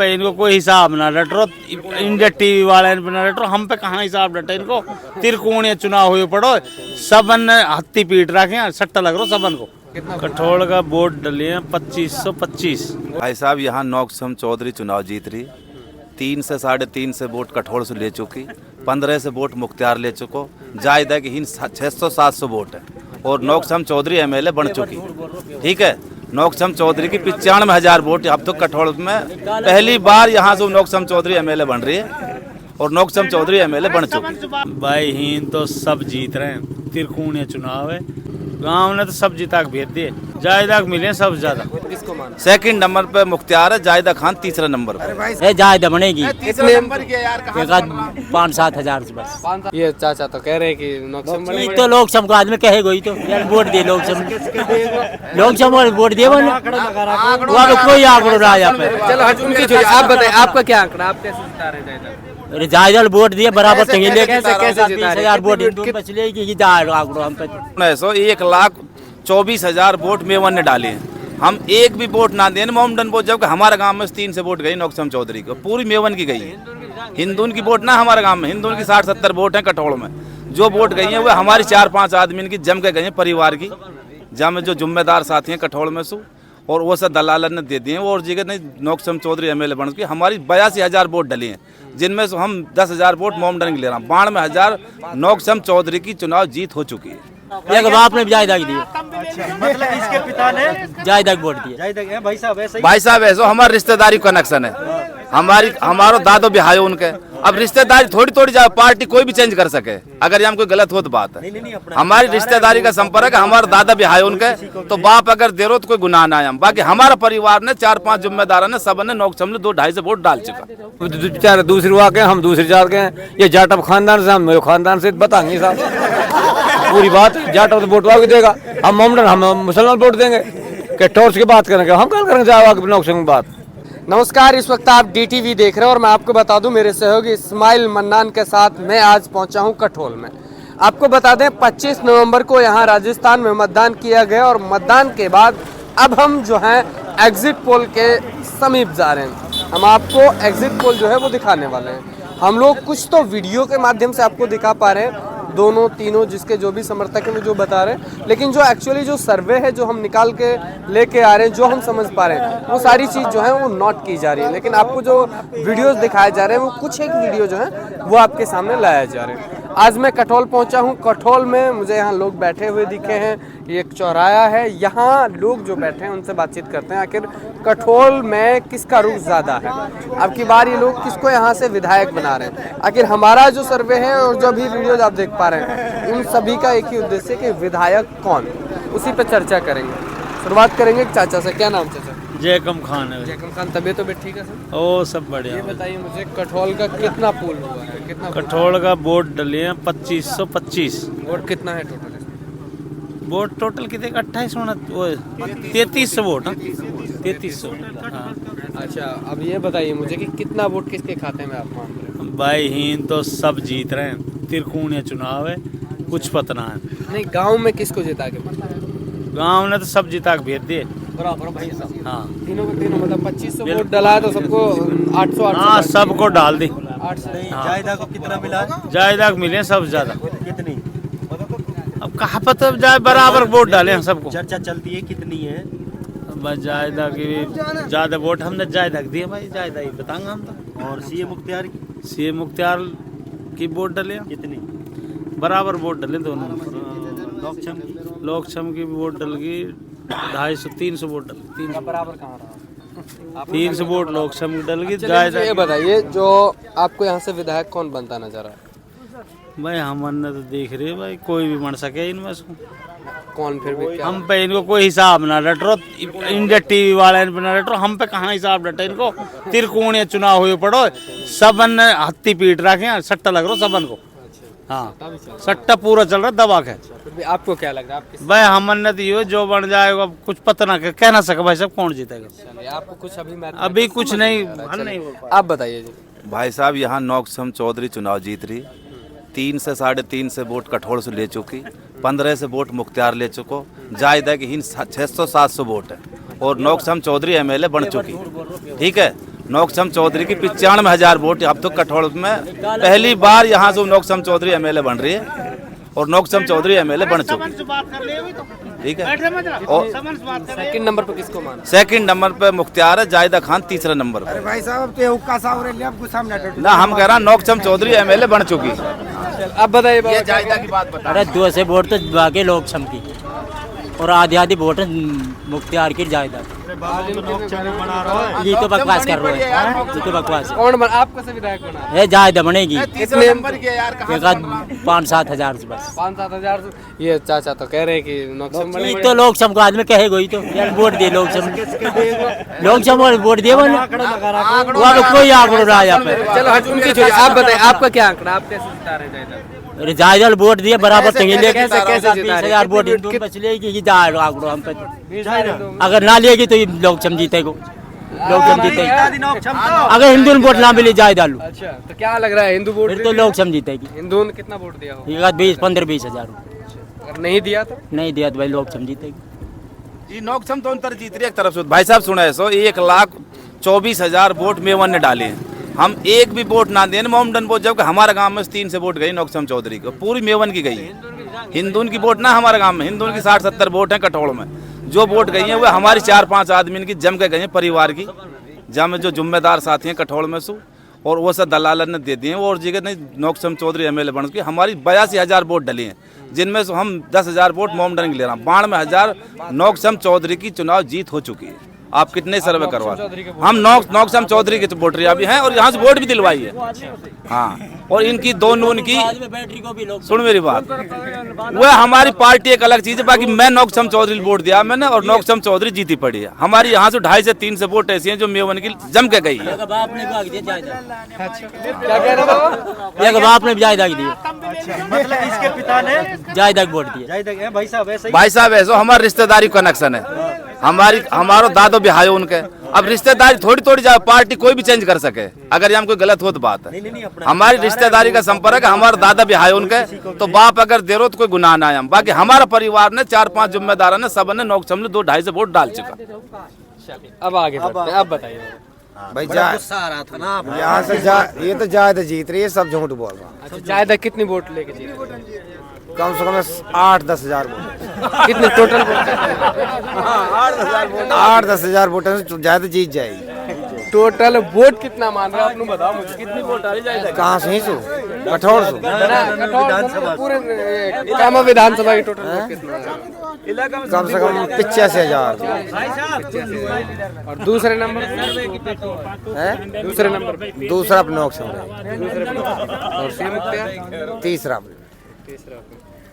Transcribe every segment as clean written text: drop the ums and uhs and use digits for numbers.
पे इनको कोई हिसाब ना डटरो, इंडिया टीवी वाले ना डटरो, हम पे कहाँ हिसाब डटे इनको। त्रिकोणीय चुनाव हुए पड़ो, सबन हत्ती पीट रखे, सट्टा लग रहा सबन को। कठोल का वोट डले हैं 2525। भाई साहब यहाँ नौकसम चौधरी चुनाव जीत रही, 3 से 3.5 से वोट कठोल से ले चुकी, 15 से वोट मुख्तियार ले चुको, जायदा की हिंद 600-700 वोट है और नौकसम चौधरी एमएलए बन चुकी। ठीक है, नौकसम चौधरी की 95,000 वोट अब तो कठोल में पहली बार यहाँ से नौकसम चौधरी एमएलए बन रही है और नौकसम चौधरी एमएलए बन चुकी। भाई हिंद तो सब जीत रहे हैं, त्रिकोणीय चुनाव है, गांव ने तो सब जीता भेज दिए, जायदाद मिले सब ज्यादा। सेकंड नंबर पे मुख्तियार है, जायदा खान तीसरा नंबर पे। जायदा बनेगी 5-7 हजार से बस। ये चाचा तो कह रहे हैं कि नौकसम बनेगी। तो लोग सबको आदमी कहे गई तो वोट दिए लोग सब वोट दिए वहाँ पे कोई आंकड़ो रहा यहाँ पे। चलो हट उनकी छोड़िए, आप बताइए आपका क्या आंकड़ा, आप कैसे जिता रहे हैं जायदा वोट दिए बराबर कैसे जिता रहे? 20,000 वोट बचलेगी आंकड़ो हम पे। 1,24,000 वोट मेवन ने डाले हैं, हम एक भी वोट ना दें मोमडन वोट, जबकि हमारे गांव में 3 से वोट गई नौकसम चौधरी को, पूरी मेवन की गई है। हिंदून की वोट ना हमारे गांव में, हिंदून की 60-70 वोट हैं कठोड़ में, जो वोट गई हैं वो हमारी 4-5 आदमी की जम के गई हैं परिवार की, जहाँ में जो जिम्मेदार साथी हैं कठोड़ में सु, और वो सब दलालन ने दे दिए हैं। और जगह नहीं नौकसम चौधरी एमएलए बन चुकी, हमारी 82,000 वोट डली हैं, जिनमें से हम 10,000 वोट मोमडन की ले रहा हूँ। 92,000 नौकसम चौधरी की चुनाव जीत हो चुकी है। एक बाप ने जायदाद दिए, मतलब इसके पिता ने जायदाद वोट दिए। जायदाद भाई साहब ऐसे ही। भाई साहब ऐसा हमारे रिश्तेदारी कनेक्शन है, हमारो दादो बिहार उनके, अब रिश्तेदारी थोड़ी जाए, पार्टी कोई भी चेंज कर सके अगर यहाँ कोई गलत हो तो बात है। हमारी रिश्तेदारी का संपर्क है, हमारे दादा बिहार उनके, तो बाप अगर दे रो तो कोई गुनाह ना है। बाकी हमारा परिवार ने 4-5 जिम्मेदार ने सब ने नौकसम ने 2-2.5 से वोट डाल चुका। दूसरी वाक है, हम दूसरी जात के हैं, ये जाटव खानदान से, हम खानदान से बताएंगे साहब पूरी बात। जाटव तो वोट वाक देगा, हम मोमडन हम मुसलमान वोट देंगे, कि टॉर्च की बात करेंगे, हम क्या करेंगे जाए नौकसम की बात। नमस्कार, इस वक्त आप डीटीवी देख रहे हैं और मैं आपको बता दूं मेरे सहयोगी इस्माइल मन्नान के साथ मैं आज पहुंचा हूं कठोल में। आपको बता दें 25 नवंबर को यहां राजस्थान में मतदान किया गया और मतदान के बाद अब हम जो हैं एग्जिट पोल के समीप जा रहे हैं। हम आपको एग्जिट पोल जो है वो दिखाने वाले हैं। हम लोग कुछ तो वीडियो के माध्यम से आपको दिखा पा रहे हैं, दोनों तीनों जिसके जो भी समर्थक हैं वो जो बता रहे हैं, लेकिन जो एक्चुअली जो सर्वे है जो हम निकाल के लेके आ रहे हैं, जो हम समझ पा रहे हैं, वो सारी चीज़ जो है वो नोट की जा रही है। लेकिन आपको जो वीडियोस दिखाए जा रहे हैं वो कुछ एक वीडियो जो है वो आपके सामने लाया जा रहे हैं। आज मैं कठोल पहुंचा हूं, कठोल में मुझे यहाँ लोग बैठे हुए दिखे हैं, ये एक चौराहा है, यहाँ लोग जो बैठे हैं उनसे बातचीत करते हैं आखिर कठोल में किसका रुख ज़्यादा है, अब की बार ये लोग किसको यहाँ से विधायक बना रहे हैं। आखिर हमारा जो सर्वे है और जो भी वीडियोज आप देख पा रहे हैं उन सभी का एक ही उद्देश्य कि विधायक कौन, उसी पर चर्चा करेंगे। शुरुआत करेंगे चाचा से। क्या नाम चाचा? जयकम खान है। जयकम खान, तबीयत तो ठीक है सर? ओ सब बढ़िया। ये बताइए मुझे कठोल का कितना पोल हुआ है, कितना कठोल का वोट डले हैं 2525। वोट कितना है टोटल? वोट टोटल कितने 28 होना, 3300 वोट। 3300। अच्छा, अब ये बताइए मुझे कि कितना वोट किसके खाते में आप मान रहे हैं? भाई हिंद तो सब जीत रहे हैं, त्रिकोणीय चुनाव है, कुछ पता ना है। नहीं, गांव में किसको जिता के? गांव ने तो सब जीता के भेज दिए। बराबर भाई साहब। हाँ, तीनों को तीनों मतलब 2500 वोट डला है तो सबको 800। हाँ, सबको डाल दी। 800। जायदाद को कितना मिला? जायदाद मिले सब ज्यादा। कितनी? अब कहाँ पता जाए, बराबर वोट डाले हैं सबको। चर्चा चलती है कितनी है? बस जायदाद की ज्यादा वोट हमने जायदाद दिए भाई, जायदाद ही बताएंगे हम तो। और सीए मुख्तियार की वोट डले कितनी? बराबर वोट डले दोनों। लोकसम की वोट डल गई 250-300 वोट डल गई। 300 बराबर कहाँ रहा? 300 वोट लोकसम की डल गई। जायदाद ये बताइए जो आपको यहाँ से विधायक कौन बनता नजर आया? भाई हमने तो देख रहे भाई कोई भी बन सके इनमें से। कौन फिर भी क्या? हम पे इनको कोई हिसाब ना डटरो, इंडिया टीवी वाले ना डटरो, हम पे कहाँ हिसाब डटे इनको। त्रिकोणीय चुनाव हुए पड़ो, सबन हत्ती पीट रखे, सट्टा लग रहा सबन को। हाँ, सट्टा पूरा चल रहा दबा के। फिर भी आपको क्या लग रहा है? भाई हमने तो ये जो बन जाएगा कुछ पता ना कह ना सके भाई सब कौन जीतेगा। आपको कुछ अभी कुछ नहीं। आप बताइए जी। भाई साहब यहाँ नौकसम चौधरी चुनाव जीत रही, 3 से 3.5 से वोट कठोल से ले चुकी, 15 से वोट मुख्तियार ले चुको, जायदा की हिंद 600-700 वोट है और नौकसम चौधरी एमएलए बन चुकी। ठीक है, नौक्षम चौधरी की 95,000 वोट। अब तो कठोल में पहली बार यहाँ से नौक्षम चौधरी एमएलए बन रही है और नौक्षम चौधरी एमएलए बन चुकी। ठीक है। और सेकंड नंबर पर किसको माना? सेकंड नंबर पे मुख्तियार है, जायदा खान तीसरा नंबर पे। भाई साहब तो हुक्का साहब आपको सामने ना हम कह रहा नौक्षम चौधरी एमएलए बन चुकी। अब बताइए बाबा, जायदा की बात बता। अरे 2 से वोट तो बाकी लोग सम की और आधी वोट मुख्तियार की जायदाद। ये तो बकवास कर रहे हैं, ये तो बकवास कौन बन, आपका से विधायक बना? है। जायदा बनेगी तीसरे नंबर की यार, कहाँ एक 5-7 हजार से बस। 5-7 हजार। ये चाचा तो कह रहे हैं कि नौक्षम बने। ये तो लोग सम का आदमी कहेगा ही तो यार वोट दे लोग सम वोट दे वहाँ कोई आंकड़ो ना यहाँ पे। चलो हट उनकी छोड़िए, आप बताइए आपका क्या आंकड़ा, आप कैसे जिता रहे हैं जायदाद? अरे जायदाद वोट दिए बराबर तो लेके कैसे जिता रहे? 20,000 वोट हिंदू बच लेगी ये जाएगा आंकड़ो हम पे। अगर ना लेगी तो ये लोग सम जीतेगो, लोग सम जीतेगी। अगर हिंदू ने वोट ना मिले जायदाद अच्छा, तो क्या लग रहा है हिंदू वोट फिर तो लोग सम जीतेगी। हिंदू ने कितना वोट दिया हो? ये 15-20 हजार अगर नहीं दिया तो? नहीं दिया तो भाई लोग सम जीतेगी। ये नौक्षम तो अंतर जीत रही है एक तरफ से। भाई साहब सुना है, 1,24,000 वोट मेवन ने डाले हैं। हम एक भी वोट ना दें मोमडन वोट, जबकि हमारे गांव में 3 से वोट गई नौक्षम चौधरी को, पूरी मेवन की गई है। हिंदू की वोट ना हमारे गांव में, हिंदू की 60-70 वोट हैं कठोल में। जो वोट गई हैं वो हमारी 4-5 आदमी की जम के गई हैं, परिवार की जम जो जिम्मेदार साथी हैं कठोल में सु, और वो सब दलाल ने दे दिए। और जगह नहीं नौक्षम चौधरी एमएलए बन के हमारी 82,000 वोट डली हैं, जिनमें से हम 10,000 वोट मोमडन के ले रहे हैं। 92,000 नौक्षम चौधरी की चुनाव जीत हो चुकी है। आप कितने सर्वे करवा, हम नौक्षम चौधरी के वोटर अभी हैं और यहाँ से वोट भी दिलवाई है। हाँ, और इनकी दोनों की सुन मेरी बात, वह हमारी पार्टी एक अलग चीज है। बाकी मैं नौक्षम चौधरी वोट दिया मैंने और नौक्षम चौधरी जीती पड़ी है। हमारी यहाँ से 2.5 से 3 से वोट ऐसी हैं जो मेवन की जम के गई है। क्या कह रहे बाबा? बाप ने जायदाद दी, मतलब इसके पिता ने जायदाद वोट दिया। जायदाद भाई साहब ऐसा ही। भाई साहब ऐसा हमारे रिश्तेदारी कनेक्शन है, हमारो दादो बिहार उनके। अब रिश्तेदारी थोड़ी जाए, पार्टी कोई भी चेंज कर सके अगर यहाँ कोई गलत हो तो बात है। हमारी रिश्तेदारी का संपर्क है, हमारे दादा बिहार उनके, तो बाप अगर दे रो तो कोई गुनाह ना है। बाकी हमारा परिवार ने 4-5 जिम्मेदार ने सब ने नौक्षम ने 2-2.5 से वोट डाल चुका। अब आगे बढ़ते हैं, अब बताइए भाई गुस्सा आ रहा था ना यहाँ से ये तो जायदाद जीत रही है, सब झूठ बोल रहा। अच्छा, जायदाद कितनी वोट लेके जीते? कम से कम 8-10 हजार वोट। कितने टोटल वोट? 8-10 हजार वोटों से ज्यादा जीत जाएगी। टोटल वोट कितना मान रहे हो आपने बताओ मुझे, कितनी वोट आ रही जायदाद? कहाँ से सु कठोर सु पूरे कामा विधानसभा की टोटल वोट कितना है? कम से कम 85,000। और दूसरे नंबर है दूसरे नंबर दूसरा अपने नौक्षम और सीएम मुख्तियार तीसरा।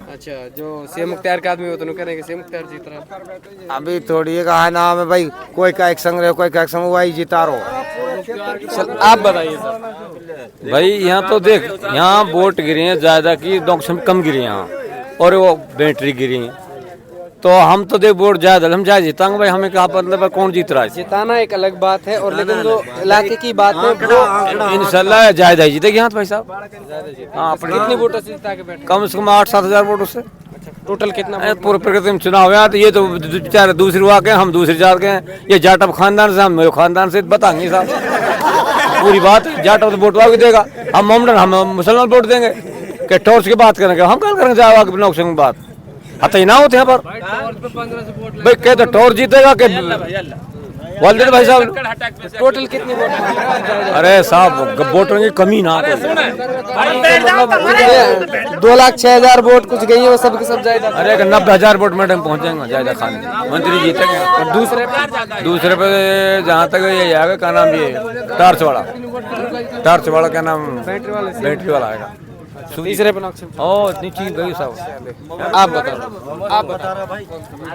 अच्छा, जो सीएम मुख्तियार का आदमी हो तो कह रहे हैं कि सीएम मुख्तियार जीत रहा है। अभी थोड़ी ये कहा नाम है भाई, कोई का एक संग रहे कोई का एक संग, वही जीता रहो। आप बताइए सर। भाई यहाँ तो देख, यहाँ वोट गिरी हैं ज्यादा की, नौक्षम कम गिरी यहाँ, और वो बैटरी गिरी हैं। तो हम तो देख वोट ज्यादा हम जाए जीतांगे भाई, हमें क्या मतलब है कौन जीत रहा है। जिताना एक अलग बात है, और लेकिन जो इलाके की बात है वो इंशाल्लाह ज्यादा ही जीतेगी यहाँ भाई साहब। हाँ, कितनी वोटों से जिता के बैठे? कम से कम 8-7 हजार वोटों से। टोटल कितना? पूरे प्रकृति में चुनाव हुआ, तो ये तो बेचारे दूसरी हुआ के हम दूसरी जात के, ये जाटव खानदान से, हम मेरे खानदान से बताएंगे साहब। पूरी बात है, जाटव तो वोट वाग देगा, हम मोमडन हम मुसलमान वोट देंगे। क्या टॉर्च की बात करेंगे हम, कल करेंगे जाओ नौक्षम की बात अतः ना होते हैं पर भाई, कह तो टॉर्च जीतेगा के वालदेन भाई साहब। टोटल कितनी वोट? अरे साहब वोटों की कमी ना, 2,06,000 वोट कुछ गई है, वो सब के सब जायदाद। अरे 90,000 वोट मैडम पहुंचेंगे जायदा खान मंत्री जीतेंगे। और दूसरे पे जहाँ तक ये आएगा, क्या नाम ये टार्च वाला क्या नाम, बैटरी वाला आएगा। तीसरे पे नौक्षम। ओ इतनी चीज गई साहब। आप बताओ, आप बता भाई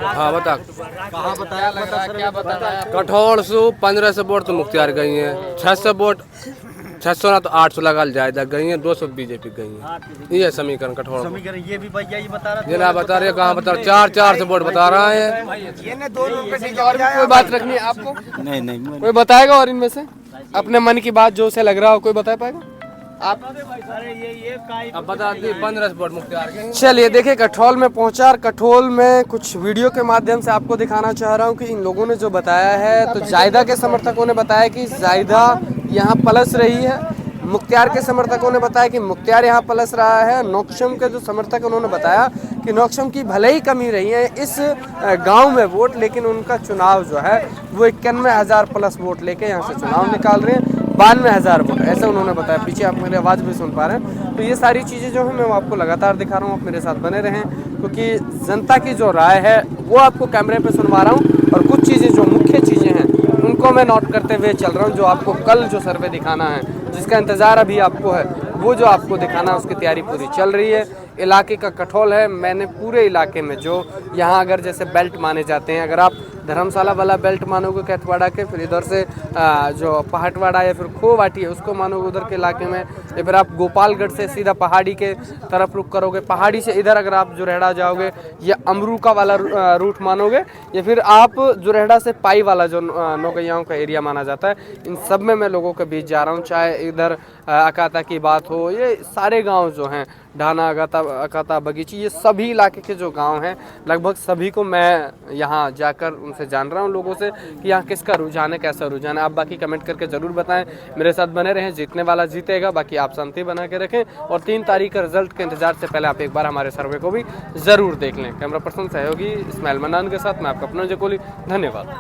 हाँ बता। कहाँ बताया लग रहा है, क्या बता रहा है? कठोर से 1500 वोट तो मुख्तियार गई है, 600 वोट 600 ना तो 800 लगा जायदा गई है, 200 बीजेपी गई है। ये समीकरण कठोर समीकरण ये भी भैया ही बता रहा जिला बता रहे, कहाँ बता रहे, 4-4 से वोट बता रहा है। और भी कोई बात रखनी है आपको? नहीं कोई बताएगा और इनमें से अपने मन की बात जो उसे लग रहा हो, कोई बता पाएगा? अब बता दी 15 वोट मुख्तियार के। चलिए देखिए कठौल में पहुंचा और कठौल में कुछ वीडियो के माध्यम से आपको दिखाना चाह रहा हूं कि इन लोगों ने जो बताया है, तो जायदा के समर्थकों ने बताया कि जायदा यहां पलस रही है, मुख्तियार के समर्थकों ने बताया कि मुख्तियार यहाँ पलस रहा है, नौक्षम के जो समर्थक उन्होंने बताया कि नौक्षम की भले ही कमी रही है इस गांव में वोट, लेकिन उनका चुनाव जो है वो 91,000 प्लस वोट लेके यहाँ से चुनाव निकाल रहे हैं, 92,000 वोट, ऐसा उन्होंने बताया। पीछे आप मेरी आवाज़ भी सुन पा रहे हैं। तो ये सारी चीज़ें जो है मैं वो आपको लगातार दिखा रहा हूँ, आप मेरे साथ बने रहें, क्योंकि जनता की जो राय है वो आपको कैमरे पे सुनवा रहा हूँ, और कुछ चीज़ें जो मुख्य चीज़ें हैं उनको मैं नोट करते हुए चल रहा हूँ, जो आपको कल जो सर्वे दिखाना है, जिसका इंतज़ार अभी आपको है, वो जो आपको दिखाना है उसकी तैयारी पूरी चल रही है। इलाके का कठौल है, मैंने पूरे इलाके में जो यहाँ अगर जैसे बेल्ट माने जाते हैं, अगर आप धर्मशाला वाला बेल्ट मानोगे कैथवाड़ा के, फिर इधर से जो पहाटवाड़ा या फिर खोवाटी है उसको मानोगे उधर के इलाके में, या फिर आप गोपालगढ़ से सीधा पहाड़ी के तरफ रुख करोगे, पहाड़ी से इधर अगर आप जुरेहड़ा जाओगे या अमरूका वाला रूट मानोगे, या फिर आप जुरेहड़ा से पाई वाला जो नौगैयाओं का एरिया माना जाता है, इन सब में मैं लोगों के बीच जा रहा हूँ। चाहे इधर अकाता की बात हो, ये सारे गाँव जो हैं, ढाना, अकाता, बगीची, ये सभी इलाके के जो गांव हैं, लगभग सभी को मैं यहाँ जाकर उनसे जान रहा हूँ लोगों से कि यहाँ किसका रुझान है, कैसा रुझान है। आप बाकी कमेंट करके ज़रूर बताएं, मेरे साथ बने रहें, जीतने वाला जीतेगा, बाकी आप शांति बना के रखें, और 3 तारीख का रिजल्ट के इंतजार से पहले आप एक बार हमारे सर्वे को भी ज़रूर देख लें। कैमरा पर्सन सहयोगी इस्माइल मन्नान के साथ मैं आपका अपना जकोली, धन्यवाद।